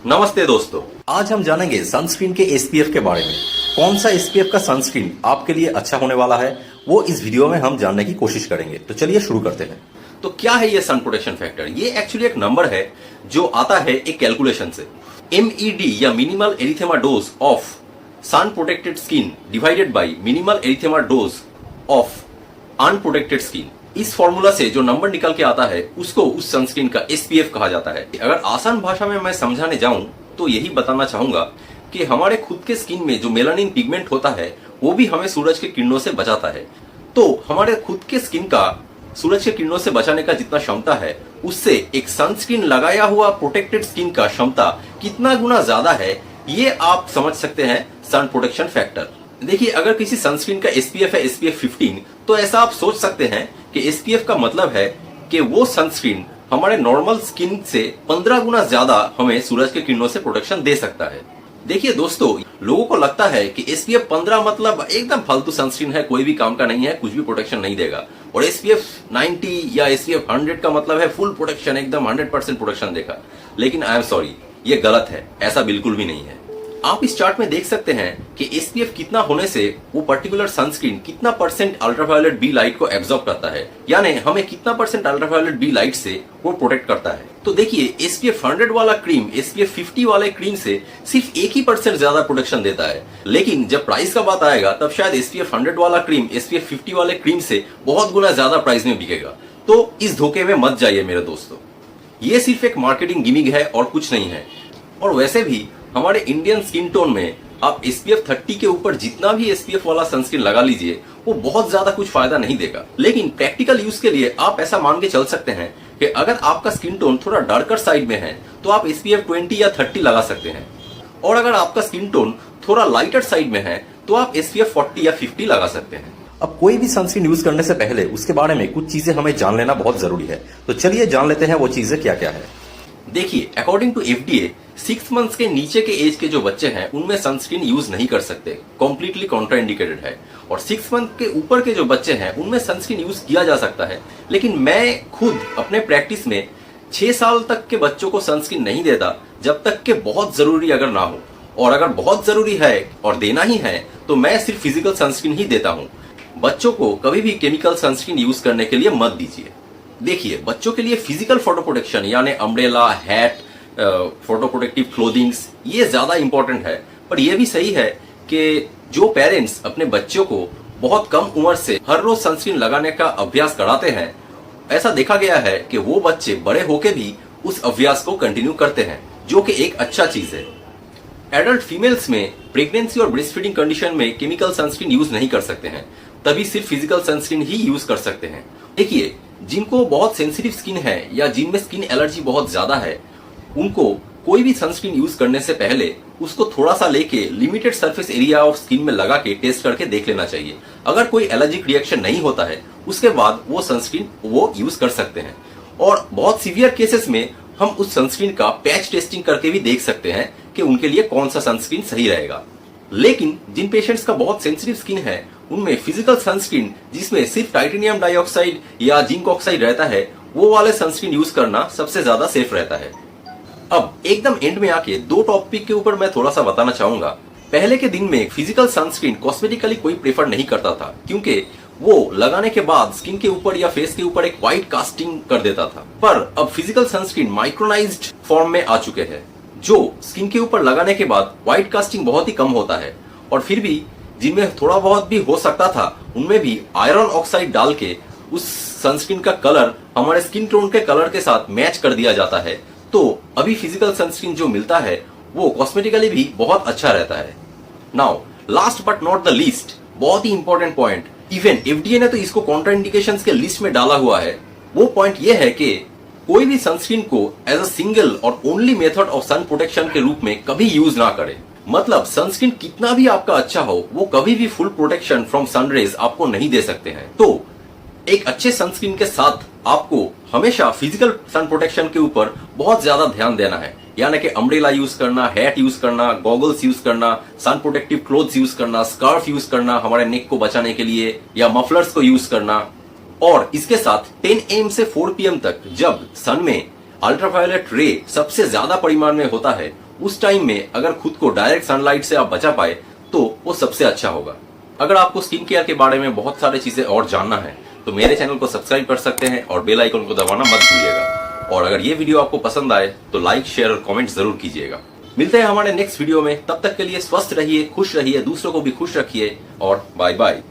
नमस्ते दोस्तों, आज हम जानेंगे सनस्क्रीन के एसपीएफ के बारे में। कौन सा एसपीएफ का सनस्क्रीन आपके लिए अच्छा होने वाला है वो इस वीडियो में हम जानने की कोशिश करेंगे। तो चलिए शुरू करते हैं। तो क्या है ये सन प्रोटेक्शन फैक्टर? ये एक्चुअली एक नंबर है जो आता है एक कैलकुलेशन से। MED या minimal erythema dose of sun protected skin divided by minimal erythema dose of unprotected skin. इस फॉर्मूला से जो नंबर निकल के आता है उसको उस सनस्क्रीन का SPF कहा जाता है। अगर आसान भाषा में मैं समझाने जाऊं तो यही बताना चाहूंगा कि हमारे खुद के स्किन में जो मेलानिन पिगमेंट होता है वो भी हमें सूरज के किरणों से बचाता है। तो हमारे खुद के स्किन का सूरज के किरणों से बचाने का जितना क्षमता है उससे एक सनस्क्रीन लगाया हुआ प्रोटेक्टेड स्किन का क्षमता कितना गुना ज्यादा है ये आप समझ सकते हैं सन प्रोटेक्शन फैक्टर। देखिए, अगर किसी सनस्क्रीन का SPF है SPF 15 तो ऐसा आप सोच सकते हैं कि SPF का मतलब है कि वो सनस्क्रीन हमारे नॉर्मल स्किन से 15 गुना ज्यादा हमें सूरज के किरणों से प्रोटेक्शन दे सकता है। देखिए दोस्तों, लोगों को लगता है कि SPF 15 मतलब एकदम फालतू सनस्क्रीन है, कोई भी काम का नहीं है, कुछ भी प्रोटेक्शन नहीं देगा। और SPF 90 या SPF 100 का मतलब है फुल प्रोटेक्शन, एकदम 100% प्रोटेक्शन देगा। लेकिन आई एम सॉरी, ये गलत है, ऐसा बिल्कुल भी नहीं है। आप इस चार्ट में देख सकते हैं कि SPF कितना होने से वो पर्टिकुलर सनस्क्रीन कितना परसेंट अल्ट्रावायलेट बी लाइट को एब्जॉर्ब करता है, यानी हमें कितना परसेंट अल्ट्रावायलेट बी लाइट से वो प्रोटेक्ट करता है। तो देखिए, SPF 100 वाला क्रीम SPF 50 वाले क्रीम से सिर्फ 1% ज्यादा प्रोटेक्शन देता है। लेकिन जब प्राइस का बात आएगा तब शायद SPF 100 वाला क्रीम SPF 50 वाले क्रीम से बहुत गुना ज्यादा प्राइस में बिकेगा। तो इस धोखे में मत जाइए मेरे दोस्तों, ये सिर्फ एक मार्केटिंग गिमिक है और कुछ नहीं है। और वैसे भी हमारे इंडियन स्किन टोन में आप SPF 30 के ऊपर जितना भी SPF वाला सनस्क्रीन लगा लीजिए वो बहुत ज्यादा कुछ फायदा नहीं देगा। लेकिन प्रैक्टिकल यूज के लिए आप ऐसा मान के चल सकते हैं कि अगर आपका स्किन टोन थोड़ा डार्कर साइड में है तो आप SPF 20 या 30 लगा सकते हैं, और अगर आपका स्किन टोन थोड़ा लाइटर साइड में है तो आप SPF 40 या 50 लगा सकते हैं। अब कोई भी सनस्क्रीन यूज करने से पहले उसके बारे में कुछ चीजें हमें जान लेना बहुत जरूरी है। तो चलिए जान लेते हैं वो चीजें क्या क्या है। देखिए, अकॉर्डिंग टू FDA 6 मंथ्स के नीचे के एज के जो बच्चे हैं उनमें सनस्क्रीन यूज नहीं कर सकते, कॉम्प्लीटली कॉन्ट्राइंडिकेटेड है। और 6 मंथ के ऊपर के जो बच्चे हैं उनमें सनस्क्रीन यूज किया जा सकता है। लेकिन मैं खुद अपने प्रैक्टिस में 6 साल तक के बच्चों को सनस्क्रीन नहीं देता जब तक कि बहुत जरूरी अगर ना हो, और अगर बहुत जरूरी है और देना ही है तो मैं सिर्फ फिजिकल सनस्क्रीन ही देता हूँ। बच्चों को कभी भी केमिकल सनस्क्रीन यूज करने के लिए मत दीजिए। देखिए, बच्चों के लिए फिजिकल फोटो प्रोटेक्शन यानी umbrella, hat, photo protective clothings ये ज्यादा इंपॉर्टेंट है। पर यह भी सही है कि जो पेरेंट्स अपने बच्चों को बहुत कम उम्र से हर रोज सनस्क्रीन लगाने का अभ्यास कराते हैं, ऐसा देखा गया है कि वो बच्चे बड़े होके भी उस अभ्यास को कंटिन्यू करते हैं, जो कि एक अच्छा चीज है। एडल्ट फीमेल्स में प्रेगनेंसी और ब्रेस्ट फीडिंग कंडीशन में केमिकल सनस्क्रीन यूज नहीं कर सकते हैं, तभी सिर्फ फिजिकल सनस्क्रीन ही यूज कर सकते हैं। देखिए, जिनको बहुत सेंसिटिव स्किन है या जिनमें स्किन एलर्जी बहुत ज्यादा है, उनको कोई भी सनस्क्रीन यूज करने से पहले उसको थोड़ा सा लेके limited surface area of skin में लगा के टेस्ट करके देख लेना चाहिए। अगर कोई एलर्जिक रिएक्शन नहीं होता है उसके बाद वो सनस्क्रीन वो यूज कर सकते हैं। और बहुत सीवियर केसेस में हम उस सनस्क्रीन का पैच टेस्टिंग करके भी देख सकते हैं कि उनके लिए कौन सा सनस्क्रीन सही रहेगा। लेकिन जिन पेशेंट्स का बहुत सेंसिटिव स्किन है उनमें फिजिकल सनस्क्रीन जिसमें सिर्फ टाइटेनियम डाइऑक्साइड या जिंक ऑक्साइड रहता है वो वाले सनस्क्रीन यूज करना सबसे ज्यादा सेफ रहता है। अब एकदम एंड में आके दो टॉपिक के ऊपर मैं थोड़ा सा बताना चाहूंगा। पहले के दिन में फिजिकल सनस्क्रीन कॉस्मेटिकली कोई प्रेफर नहीं करता था, क्योंकि वो लगाने के बाद स्किन के ऊपर या फेस के ऊपर एक व्हाइट कास्टिंग कर देता था। पर अब फिजिकल सनस्क्रीन माइक्रोनाइज्ड फॉर्म में आ चुके हैं, जो स्किन के ऊपर लगाने के बाद व्हाइट कास्टिंग बहुत ही कम होता है। और फिर भी जिनमें थोड़ा बहुत भी हो सकता था उनमें भी आयरन ऑक्साइड डाल के उस सनस्क्रीन का कलर हमारे स्किन टोन के कलर के साथ मैच कर दिया जाता है। तो अभी फिजिकल सनस्क्रीन जो मिलता है वो कॉस्मेटिकली भी बहुत अच्छा रहता है। Now last but not the least, बहुत ही इंपॉर्टेंट पॉइंट, इवन FDA ने तो इसको कॉन्ट्राइंडिकेशंस के लिस्ट में डाला हुआ है। वो पॉइंट ये है कि कोई भी सनस्क्रीन को एज अ सिंगल और only method of sun protection के रूप में कभी यूज ना करे। मतलब सनस्क्रीन कितना भी आपका अच्छा हो वो कभी भी फुल प्रोटेक्शन फ्रॉम सनरेज आपको नहीं दे सकते हैं। तो एक अच्छे सनस्क्रीन के साथ आपको हमेशा फिजिकल सन प्रोटेक्शन के ऊपर बहुत ज्यादा ध्यान देना है, यानी कि अम्ब्रेला यूज करना, हैट यूज करना, गॉगल्स यूज करना, सन प्रोटेक्टिव क्लोथ्स यूज करना, स्कार्फ यूज करना हमारे नेक को बचाने के लिए, या मफलर्स को यूज करना। और इसके साथ 10 AM से 4 PM तक जब सन में अल्ट्रावायलेट रे सबसे ज्यादा परिमाण में होता है, उस टाइम में अगर खुद को डायरेक्ट सनलाइट से आप बचा पाए तो वो सबसे अच्छा होगा। अगर आपको स्किन केयर के बारे में बहुत सारी चीजें और जानना है तो मेरे चैनल को सब्सक्राइब कर सकते हैं और बेल आइकन को दबाना मत भूलिएगा। और अगर ये वीडियो आपको पसंद आए तो लाइक, शेयर और कमेंट जरूर कीजिएगा। मिलते हैं हमारे नेक्स्ट वीडियो में, तब तक के लिए स्वस्थ रहिए, खुश रहिए, दूसरों को भी खुश रखिए और बाय बाय।